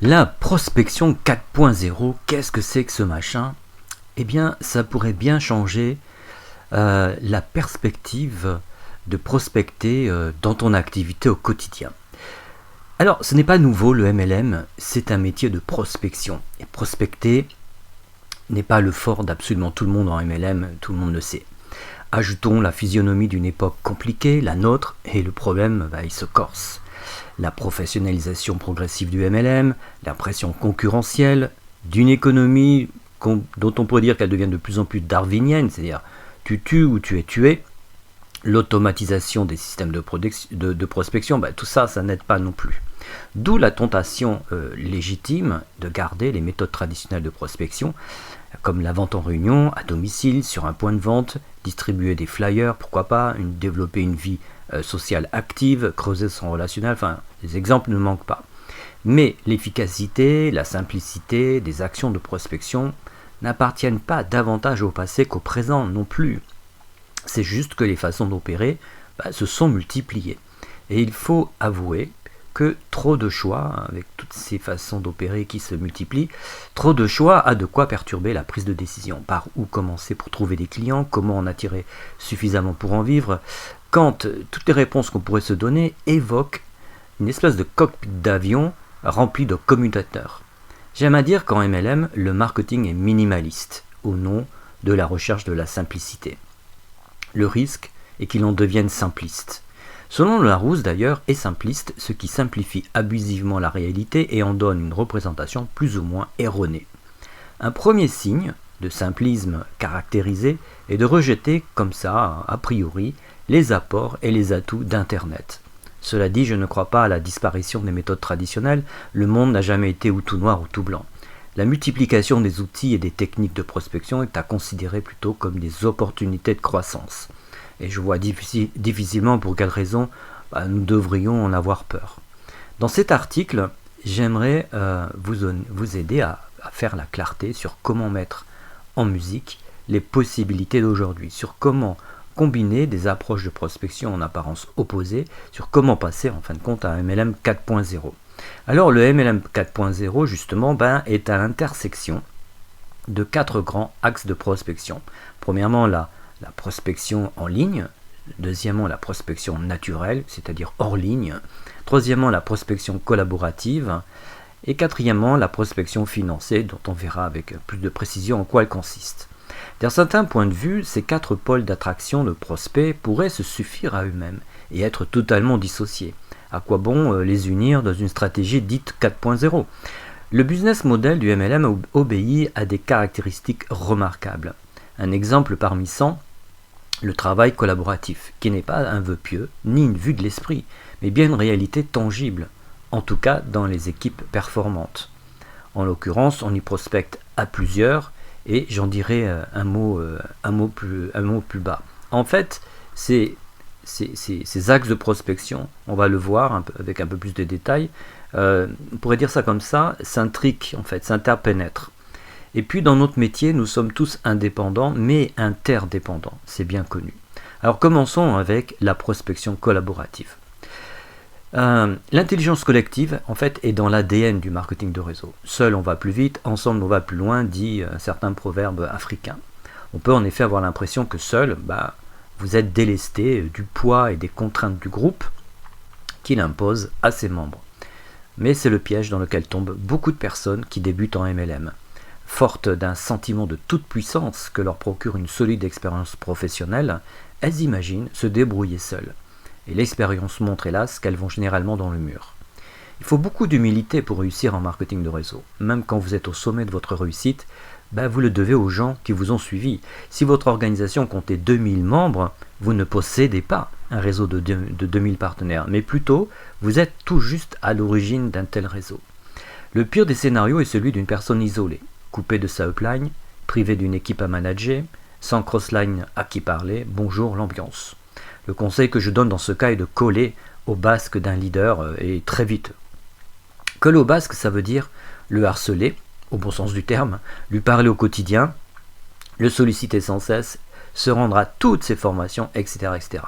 La prospection 4.0, qu'est-ce que c'est que ce machin? Eh bien, ça pourrait bien changer la perspective de prospecter dans ton activité au quotidien. Alors, ce n'est pas nouveau, le MLM, c'est un métier de prospection. Et prospecter n'est pas le fort d'absolument tout le monde en MLM, tout le monde le sait. Ajoutons la physionomie d'une époque compliquée, la nôtre, et le problème, il se corse. La professionnalisation progressive du MLM, la pression concurrentielle d'une économie dont on pourrait dire qu'elle devient de plus en plus darwinienne, c'est-à-dire tu tues ou tu es tué, l'automatisation des systèmes de prospection, tout ça, ça n'aide pas non plus. D'où la tentation légitime de garder les méthodes traditionnelles de prospection, comme la vente en réunion, à domicile, sur un point de vente, distribuer des flyers, pourquoi pas, développer une vie sociale active, creuser son relationnel, enfin, les exemples ne manquent pas. Mais l'efficacité, la simplicité des actions de prospection n'appartiennent pas davantage au passé qu'au présent non plus. C'est juste que les façons d'opérer se sont multipliées. Et il faut avouer que trop de choix, avec toutes ces façons d'opérer qui se multiplient, trop de choix a de quoi perturber la prise de décision. Par où commencer pour trouver des clients, comment en attirer suffisamment pour en vivre, quand toutes les réponses qu'on pourrait se donner évoquent une espèce de cockpit d'avion rempli de commutateurs. J'aime à dire qu'en MLM, le marketing est minimaliste, au nom de la recherche de la simplicité. Le risque est qu'il en devienne simpliste. Selon Larousse d'ailleurs, est simpliste ce qui simplifie abusivement la réalité et en donne une représentation plus ou moins erronée. Un premier signe de simplisme caractérisé est de rejeter comme ça, a priori, les apports et les atouts d'Internet. Cela dit, je ne crois pas à la disparition des méthodes traditionnelles, le monde n'a jamais été ou tout noir ou tout blanc. La multiplication des outils et des techniques de prospection est à considérer plutôt comme des opportunités de croissance. Et je vois difficilement pour quelle raison nous devrions en avoir peur. Dans cet article, j'aimerais vous aider à faire la clarté sur comment mettre en musique les possibilités d'aujourd'hui, sur comment combiner des approches de prospection en apparence opposées, sur comment passer en fin de compte à un MLM 4.0. Alors le MLM 4.0 justement est à l'intersection de 4 grands axes de prospection. Premièrement la prospection en ligne, deuxièmement la prospection naturelle, c'est-à-dire hors ligne, troisièmement la prospection collaborative, et quatrièmement la prospection financée, dont on verra avec plus de précision en quoi elle consiste. D'un certain point de vue, ces 4 pôles d'attraction de prospects pourraient se suffire à eux-mêmes et être totalement dissociés. À quoi bon les unir dans une stratégie dite 4.0 ? Le business model du MLM obéit à des caractéristiques remarquables. Un exemple parmi 100, le travail collaboratif, qui n'est pas un vœu pieux, ni une vue de l'esprit, mais bien une réalité tangible, en tout cas dans les équipes performantes. En l'occurrence, on y prospecte à plusieurs, et j'en dirai un mot plus bas. En fait, ces axes de prospection, on va le voir avec un peu plus de détails, on pourrait dire ça comme ça, s'intriquent en fait, s'interpénètrent. Et puis dans notre métier, nous sommes tous indépendants, mais interdépendants, c'est bien connu. Alors commençons avec la prospection collaborative. L'intelligence collective, en fait, est dans l'ADN du marketing de réseau. Seul on va plus vite, ensemble on va plus loin, dit un certain proverbe africain. On peut en effet avoir l'impression que seul, vous êtes délesté du poids et des contraintes du groupe qu'il impose à ses membres. Mais c'est le piège dans lequel tombent beaucoup de personnes qui débutent en MLM. Fortes d'un sentiment de toute puissance que leur procure une solide expérience professionnelle, elles imaginent se débrouiller seules. Et l'expérience montre hélas qu'elles vont généralement dans le mur. Il faut beaucoup d'humilité pour réussir en marketing de réseau. Même quand vous êtes au sommet de votre réussite, vous le devez aux gens qui vous ont suivi. Si votre organisation comptait 2000 membres, vous ne possédez pas un réseau de 2000 partenaires, mais plutôt vous êtes tout juste à l'origine d'un tel réseau. Le pire des scénarios est celui d'une personne isolée, coupée de sa upline, privée d'une équipe à manager, sans crossline à qui parler, bonjour l'ambiance. Le conseil que je donne dans ce cas est de coller au basque d'un leader et très vite. Coller au basque, ça veut dire le harceler, au bon sens du terme, lui parler au quotidien, le solliciter sans cesse, se rendre à toutes ses formations, etc., etc.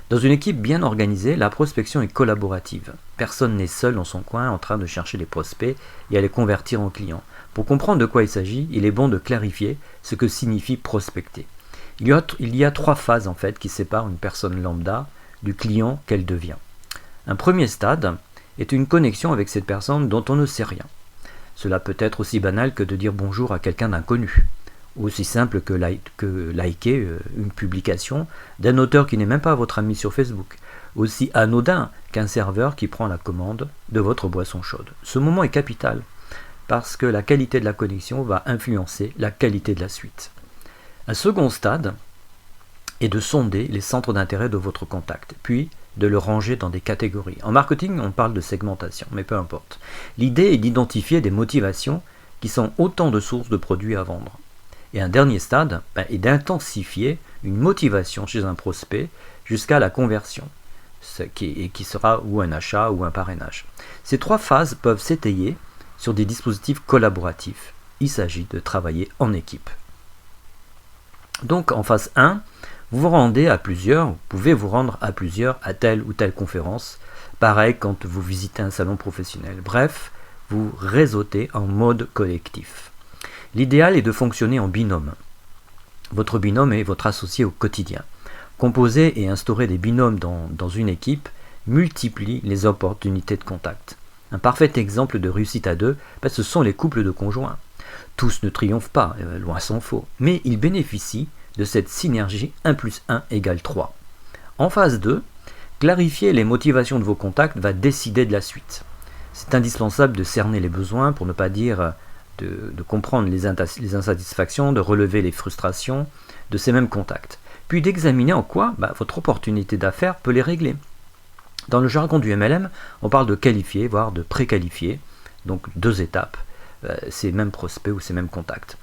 Dans une équipe bien organisée, la prospection est collaborative. Personne n'est seul dans son coin en train de chercher les prospects et à les convertir en clients. Pour comprendre de quoi il s'agit, il est bon de clarifier ce que signifie prospecter. Il y a 3 phases en fait qui séparent une personne lambda du client qu'elle devient. Un premier stade est une connexion avec cette personne dont on ne sait rien. Cela peut être aussi banal que de dire bonjour à quelqu'un d'inconnu, ou aussi simple que liker une publication d'un auteur qui n'est même pas votre ami sur Facebook, aussi anodin qu'un serveur qui prend la commande de votre boisson chaude. Ce moment est capital, parce que la qualité de la connexion va influencer la qualité de la suite. Un second stade est de sonder les centres d'intérêt de votre contact, puis de le ranger dans des catégories. En marketing, on parle de segmentation, mais peu importe. L'idée est d'identifier des motivations qui sont autant de sources de produits à vendre. Et un dernier stade est d'intensifier une motivation chez un prospect jusqu'à la conversion, qui sera ou un achat ou un parrainage. Ces 3 phases peuvent s'étayer sur des dispositifs collaboratifs. Il s'agit de travailler en équipe. Donc en phase 1, vous vous rendez à plusieurs, vous pouvez vous rendre à plusieurs à telle ou telle conférence, pareil quand vous visitez un salon professionnel. Bref, vous réseautez en mode collectif. L'idéal est de fonctionner en binôme. Votre binôme est votre associé au quotidien. Composer et instaurer des binômes dans une équipe multiplie les opportunités de contact. Un parfait exemple de réussite à 2, ce sont les couples de conjoints. Tous ne triomphent pas, loin s'en faut, mais ils bénéficient de cette synergie 1 plus 1 égale 3. En phase 2, clarifier les motivations de vos contacts va décider de la suite. C'est indispensable de cerner les besoins, pour ne pas dire de comprendre les insatisfactions, de relever les frustrations de ces mêmes contacts, puis d'examiner en quoi votre opportunité d'affaires peut les régler. Dans le jargon du MLM, on parle de qualifier, voire de préqualifier, donc 2 étapes, ces mêmes prospects ou ces mêmes contacts.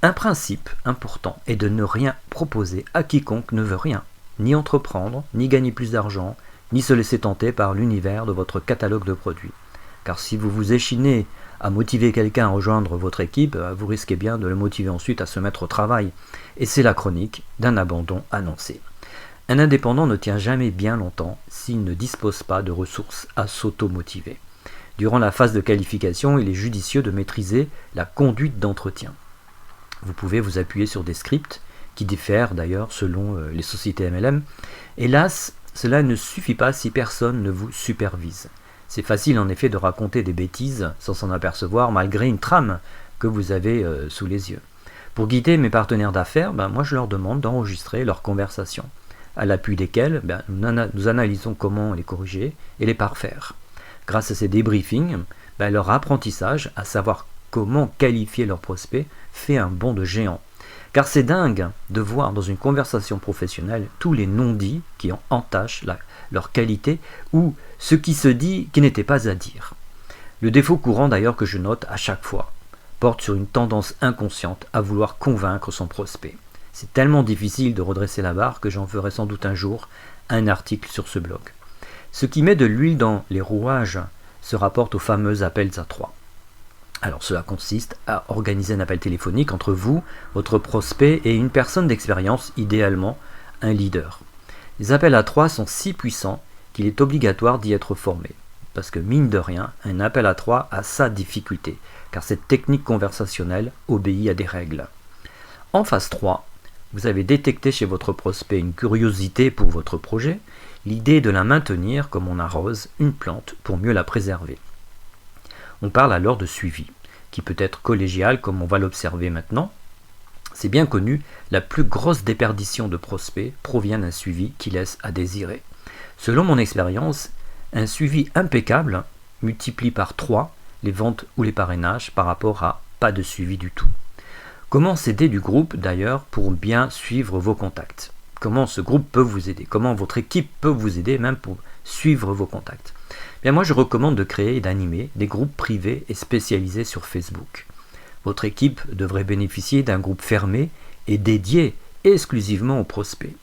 Un principe important est de ne rien proposer à quiconque ne veut rien, ni entreprendre, ni gagner plus d'argent, ni se laisser tenter par l'univers de votre catalogue de produits. Car si vous vous échinez à motiver quelqu'un à rejoindre votre équipe, vous risquez bien de le motiver ensuite à se mettre au travail. Et c'est la chronique d'un abandon annoncé. Un indépendant ne tient jamais bien longtemps s'il ne dispose pas de ressources à s'auto-motiver. Durant la phase de qualification, il est judicieux de maîtriser la conduite d'entretien. Vous pouvez vous appuyer sur des scripts qui diffèrent d'ailleurs selon les sociétés MLM. Hélas, cela ne suffit pas si personne ne vous supervise. C'est facile en effet de raconter des bêtises sans s'en apercevoir malgré une trame que vous avez sous les yeux. Pour guider mes partenaires d'affaires, moi je leur demande d'enregistrer leurs conversations, à l'appui desquelles nous analysons comment les corriger et les parfaire. Grâce à ces débriefings, leur apprentissage, à savoir comment qualifier leurs prospects, fait un bond de géant. Car c'est dingue de voir dans une conversation professionnelle tous les non-dits qui en entachent leur qualité ou ce qui se dit qui n'était pas à dire. Le défaut courant d'ailleurs que je note à chaque fois porte sur une tendance inconsciente à vouloir convaincre son prospect. C'est tellement difficile de redresser la barre que j'en ferai sans doute un jour un article sur ce blog. Ce qui met de l'huile dans les rouages se rapporte aux fameux appels à 3. Alors cela consiste à organiser un appel téléphonique entre vous, votre prospect et une personne d'expérience, idéalement un leader. Les appels à 3 sont si puissants qu'il est obligatoire d'y être formé. Parce que mine de rien, un appel à 3 a sa difficulté, car cette technique conversationnelle obéit à des règles. En phase 3, vous avez détecté chez votre prospect une curiosité pour votre projet, l'idée de la maintenir comme on arrose une plante pour mieux la préserver. On parle alors de suivi, qui peut être collégial comme on va l'observer maintenant. C'est bien connu, la plus grosse déperdition de prospects provient d'un suivi qui laisse à désirer. Selon mon expérience, un suivi impeccable multiplie par 3 les ventes ou les parrainages par rapport à pas de suivi du tout. Comment s'aider du groupe d'ailleurs pour bien suivre vos contacts? Comment ce groupe peut vous aider? Comment votre équipe peut vous aider même pour suivre vos contacts? Bien, moi je recommande de créer et d'animer des groupes privés et spécialisés sur Facebook. Votre équipe devrait bénéficier d'un groupe fermé et dédié exclusivement aux prospects.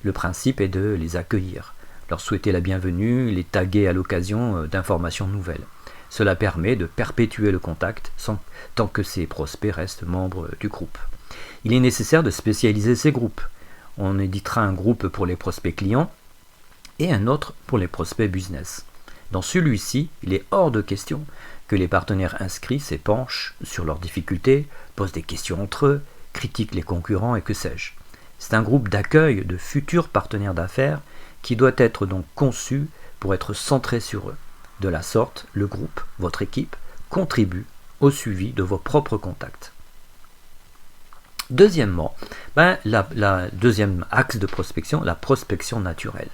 Le principe est de les accueillir, leur souhaiter la bienvenue, les taguer à l'occasion d'informations nouvelles. Cela permet de perpétuer le contact tant que ces prospects restent membres du groupe. Il est nécessaire de spécialiser ces groupes. On éditera un groupe pour les prospects clients, et un autre pour les prospects business. Dans celui-ci, il est hors de question que les partenaires inscrits s'épanchent sur leurs difficultés, posent des questions entre eux, critiquent les concurrents et que sais-je. C'est un groupe d'accueil de futurs partenaires d'affaires qui doit être donc conçu pour être centré sur eux. De la sorte, le groupe, votre équipe, contribue au suivi de vos propres contacts. Deuxièmement, la deuxième axe de prospection, la prospection naturelle.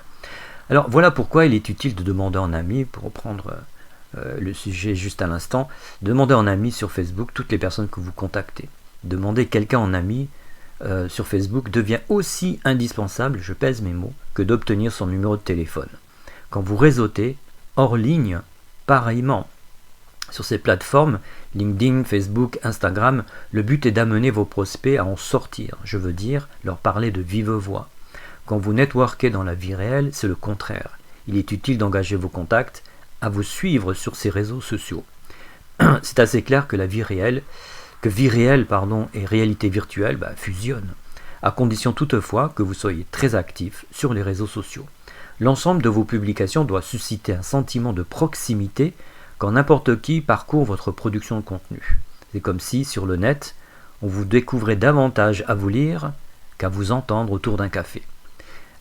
Alors voilà pourquoi il est utile de demander en ami, pour reprendre le sujet juste à l'instant, demander en ami sur Facebook toutes les personnes que vous contactez. Demander quelqu'un en ami sur Facebook devient aussi indispensable, je pèse mes mots, que d'obtenir son numéro de téléphone. Quand vous réseautez, hors ligne, pareillement. Sur ces plateformes, LinkedIn, Facebook, Instagram, le but est d'amener vos prospects à en sortir, je veux dire, leur parler de vive voix. Quand vous networkez dans la vie réelle, c'est le contraire. Il est utile d'engager vos contacts à vous suivre sur ces réseaux sociaux. C'est assez clair que vie réelle et réalité virtuelle fusionnent, à condition toutefois que vous soyez très actif sur les réseaux sociaux. L'ensemble de vos publications doit susciter un sentiment de proximité quand n'importe qui parcourt votre production de contenu. C'est comme si, sur le net, on vous découvrait davantage à vous lire qu'à vous entendre autour d'un café.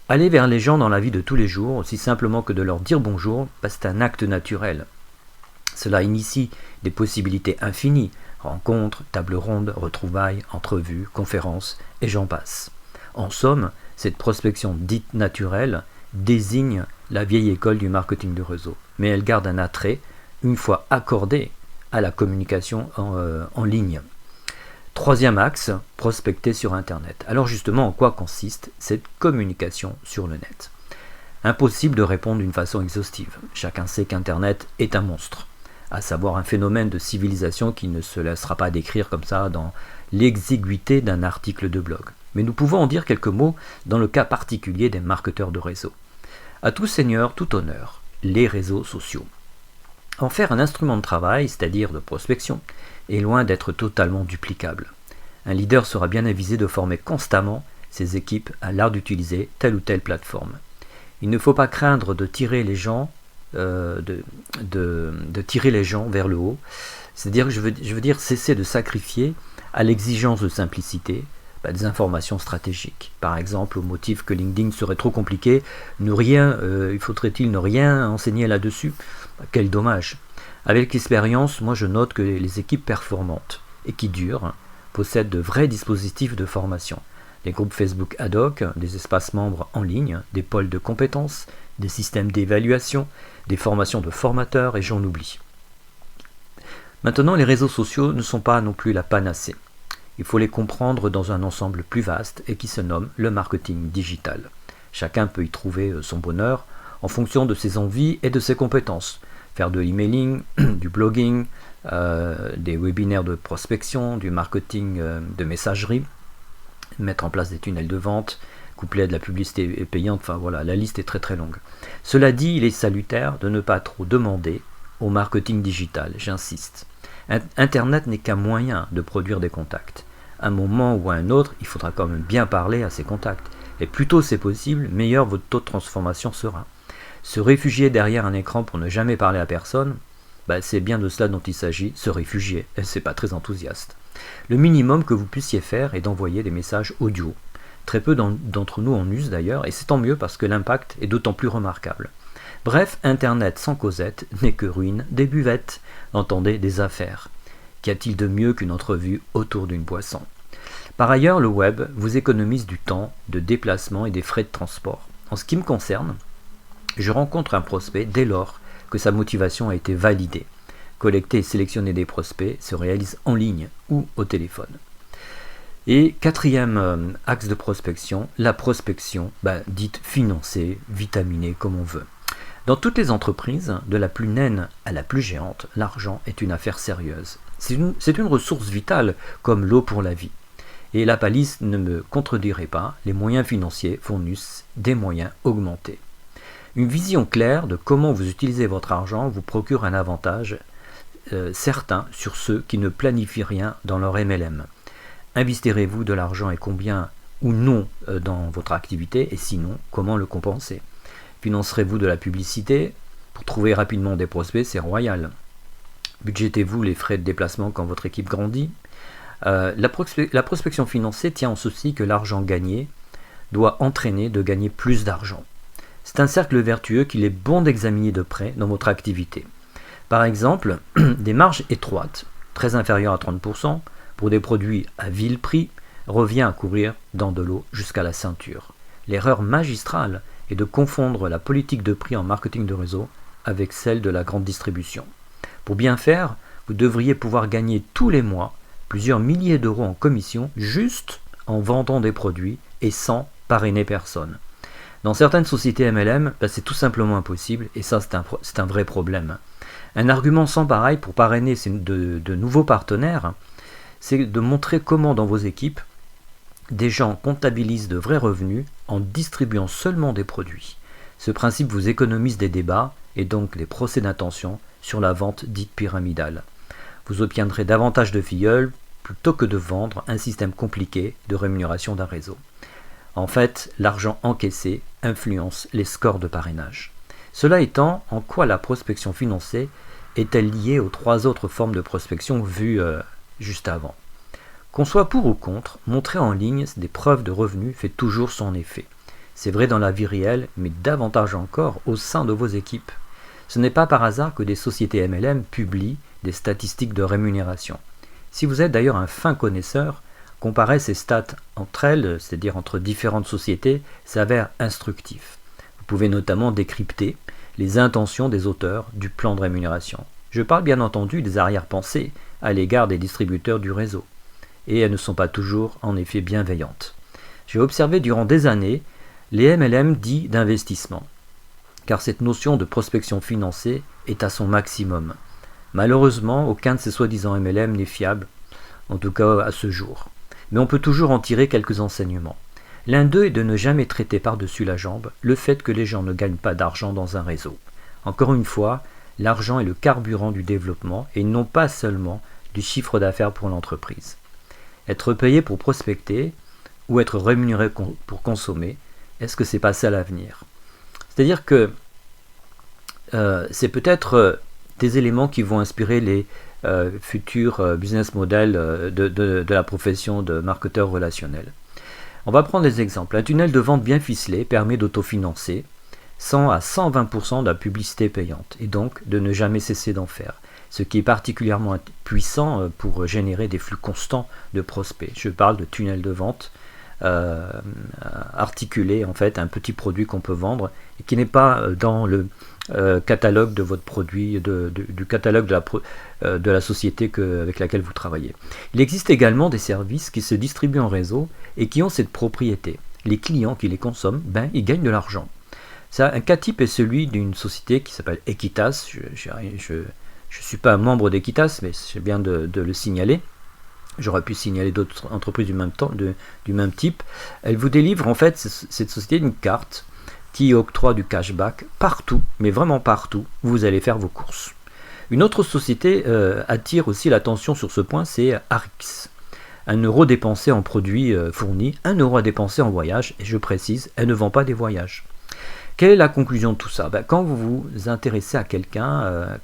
Aller vers les gens dans la vie de tous les jours, aussi simplement que de leur dire bonjour, c'est un acte naturel. Cela initie des possibilités infinies, rencontres, tables rondes, retrouvailles, entrevues, conférences, et j'en passe. En somme, cette prospection dite naturelle désigne la vieille école du marketing de réseau, mais elle garde un attrait une fois accordée à la communication en ligne. Troisième axe, prospecter sur Internet. Alors justement, en quoi consiste cette communication sur le net? Impossible de répondre d'une façon exhaustive. Chacun sait qu'Internet est un monstre, à savoir un phénomène de civilisation qui ne se laissera pas décrire comme ça dans l'exiguïté d'un article de blog. Mais nous pouvons en dire quelques mots dans le cas particulier des marketeurs de réseau. À tout seigneur, tout honneur, les réseaux sociaux. En faire un instrument de travail, c'est-à-dire de prospection, est loin d'être totalement duplicable. Un leader sera bien avisé de former constamment ses équipes à l'art d'utiliser telle ou telle plateforme. Il ne faut pas craindre de tirer les gens, tirer les gens vers le haut, c'est-à-dire que je veux dire cesser de sacrifier à l'exigence de simplicité des informations stratégiques. Par exemple, au motif que LinkedIn serait trop compliqué, faudrait-il ne rien enseigner là-dessus? Quel dommage. Avec l'expérience, moi je note que les équipes performantes et qui durent possèdent de vrais dispositifs de formation. Des groupes Facebook ad hoc, des espaces membres en ligne, des pôles de compétences, des systèmes d'évaluation, des formations de formateurs et j'en oublie. Maintenant, les réseaux sociaux ne sont pas non plus la panacée. Il faut les comprendre dans un ensemble plus vaste et qui se nomme le marketing digital. Chacun peut y trouver son bonheur en fonction de ses envies et de ses compétences. Faire de l'emailing, du blogging, des webinaires de prospection, du marketing de messagerie, mettre en place des tunnels de vente, couplés à de la publicité payante, enfin voilà, la liste est très très longue. Cela dit, il est salutaire de ne pas trop demander au marketing digital, j'insiste. Internet n'est qu'un moyen de produire des contacts. À un moment ou à un autre, il faudra quand même bien parler à ces contacts. Et plus tôt c'est possible, meilleur votre taux de transformation sera. Se réfugier derrière un écran pour ne jamais parler à personne, c'est bien de cela dont il s'agit, se réfugier, et c'est pas très enthousiaste. Le minimum que vous puissiez faire est d'envoyer des messages audio. Très peu d'entre nous en usent d'ailleurs, et c'est tant mieux parce que l'impact est d'autant plus remarquable. Bref, Internet sans causette n'est que ruine des buvettes, entendez, des affaires. Qu'y a-t-il de mieux qu'une entrevue autour d'une boisson? Par ailleurs, le web vous économise du temps, de déplacement et des frais de transport. En ce qui me concerne, je rencontre un prospect dès lors que sa motivation a été validée. Collecter et sélectionner des prospects se réalise en ligne ou au téléphone. Et quatrième axe de prospection, la prospection dite financée, vitaminée comme on veut. Dans toutes les entreprises, de la plus naine à la plus géante, l'argent est une affaire sérieuse. C'est une ressource vitale comme l'eau pour la vie. Et la palisse ne me contredirait pas, les moyens financiers fournissent des moyens augmentés. Une vision claire de comment vous utilisez votre argent vous procure un avantage certain sur ceux qui ne planifient rien dans leur MLM. Investirez-vous de l'argent et combien ou non dans votre activité et sinon, comment le compenser? Financerez-vous de la publicité? Pour trouver rapidement des prospects, c'est royal. Budgétez-vous les frais de déplacement quand votre équipe grandit? La prospection financée tient en ceci que l'argent gagné doit entraîner de gagner plus d'argent. C'est un cercle vertueux qu'il est bon d'examiner de près dans votre activité. Par exemple, des marges étroites, très inférieures à 30%, pour des produits à vil prix, revient à courir dans de l'eau jusqu'à la ceinture. L'erreur magistrale est de confondre la politique de prix en marketing de réseau avec celle de la grande distribution. Pour bien faire, vous devriez pouvoir gagner tous les mois plusieurs milliers d'euros en commission juste en vendant des produits et sans parrainer personne. Dans certaines sociétés MLM, c'est tout simplement impossible et ça c'est un vrai problème. Un argument sans pareil pour parrainer de nouveaux partenaires, c'est de montrer comment dans vos équipes, des gens comptabilisent de vrais revenus en distribuant seulement des produits. Ce principe vous économise des débats et donc des procès d'intention sur la vente dite pyramidale. Vous obtiendrez davantage de filleuls plutôt que de vendre un système compliqué de rémunération d'un réseau. En fait, l'argent encaissé influence les scores de parrainage. Cela étant, en quoi la prospection financée est-elle liée aux 3 autres formes de prospection vues juste avant? Qu'on soit pour ou contre, montrer en ligne des preuves de revenus fait toujours son effet. C'est vrai dans la vie réelle, mais davantage encore au sein de vos équipes. Ce n'est pas par hasard que des sociétés MLM publient des statistiques de rémunération. Si vous êtes d'ailleurs un fin connaisseur, comparer ces stats entre elles, c'est-à-dire entre différentes sociétés, s'avère instructif. Vous pouvez notamment décrypter les intentions des auteurs du plan de rémunération. Je parle bien entendu des arrière-pensées à l'égard des distributeurs du réseau. Et elles ne sont pas toujours en effet bienveillantes. J'ai observé durant des années les MLM dits d'investissement, car cette notion de prospection financée est à son maximum. Malheureusement, aucun de ces soi-disant MLM n'est fiable, en tout cas à ce jour. Mais on peut toujours en tirer quelques enseignements. L'un d'eux est de ne jamais traiter par-dessus la jambe le fait que les gens ne gagnent pas d'argent dans un réseau. Encore une fois, l'argent est le carburant du développement et non pas seulement du chiffre d'affaires pour l'entreprise. Être payé pour prospecter ou être rémunéré pour consommer, est-ce que c'est pas ça l'avenir? C'est-à-dire que c'est peut-être des éléments qui vont inspirer les futurs business models de la profession de marketeur relationnel. On va prendre des exemples. Un tunnel de vente bien ficelé permet d'autofinancer 100 à 120% de la publicité payante et donc de ne jamais cesser d'en faire. Ce qui est particulièrement puissant pour générer des flux constants de prospects. Je parle de tunnel de vente articulé, en fait, un petit produit qu'on peut vendre et qui n'est pas dans le catalogue de votre produit, du catalogue de la société avec laquelle vous travaillez. Il existe également des services qui se distribuent en réseau et qui ont cette propriété. Les clients qui les consomment, ils gagnent de l'argent. Un cas type est celui d'une société qui s'appelle Equitas. Je ne suis pas un membre d'Equitas, mais c'est bien de le signaler. J'aurais pu signaler d'autres entreprises du même type. Elle vous délivre en fait, cette société, une carte qui octroie du cashback partout, mais vraiment partout, où vous allez faire vos courses. Une autre société attire aussi l'attention sur ce point, c'est Arix. 1 euro dépensé en produits fournis, 1 euro à dépenser en voyage, et je précise, elle ne vend pas des voyages. Quelle est la conclusion de tout ça? Quand vous vous intéressez à quelqu'un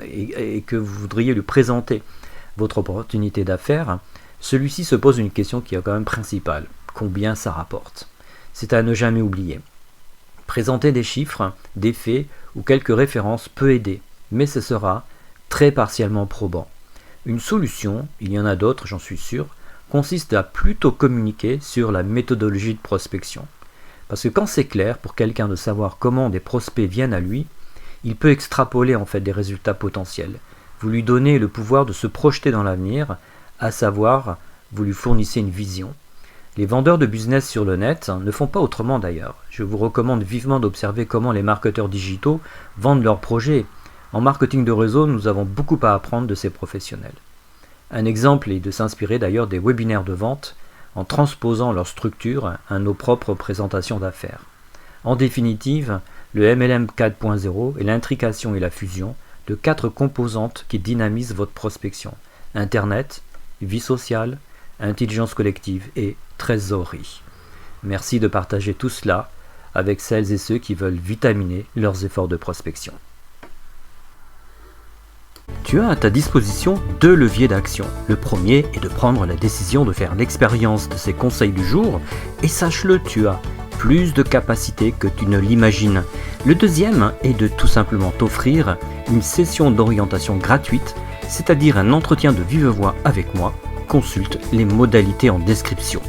et que vous voudriez lui présenter votre opportunité d'affaires, celui-ci se pose une question qui est quand même principale. Combien ça rapporte? C'est à ne jamais oublier. Présenter des chiffres, des faits ou quelques références peut aider, mais ce sera très partiellement probant. Une solution, il y en a d'autres, j'en suis sûr, consiste à plutôt communiquer sur la méthodologie de prospection. Parce que quand c'est clair pour quelqu'un de savoir comment des prospects viennent à lui, il peut extrapoler en fait des résultats potentiels. Vous lui donnez le pouvoir de se projeter dans l'avenir, à savoir, vous lui fournissez une vision. Les vendeurs de business sur le net ne font pas autrement d'ailleurs. Je vous recommande vivement d'observer comment les marketeurs digitaux vendent leurs projets. En marketing de réseau, nous avons beaucoup à apprendre de ces professionnels. Un exemple est de s'inspirer d'ailleurs des webinaires de vente en transposant leur structure à nos propres présentations d'affaires. En définitive, le MLM 4.0 est l'intrication et la fusion de 4 composantes qui dynamisent votre prospection. Internet, vie sociale, intelligence collective et trésorerie. Merci de partager tout cela avec celles et ceux qui veulent vitaminer leurs efforts de prospection. Tu as à ta disposition 2 leviers d'action. Le premier est de prendre la décision de faire l'expérience de ces conseils du jour, et sache-le, tu as plus de capacité que tu ne l'imagines. Le deuxième est de tout simplement t'offrir une session d'orientation gratuite, c'est-à-dire un entretien de vive voix avec moi. Consulte les modalités en description.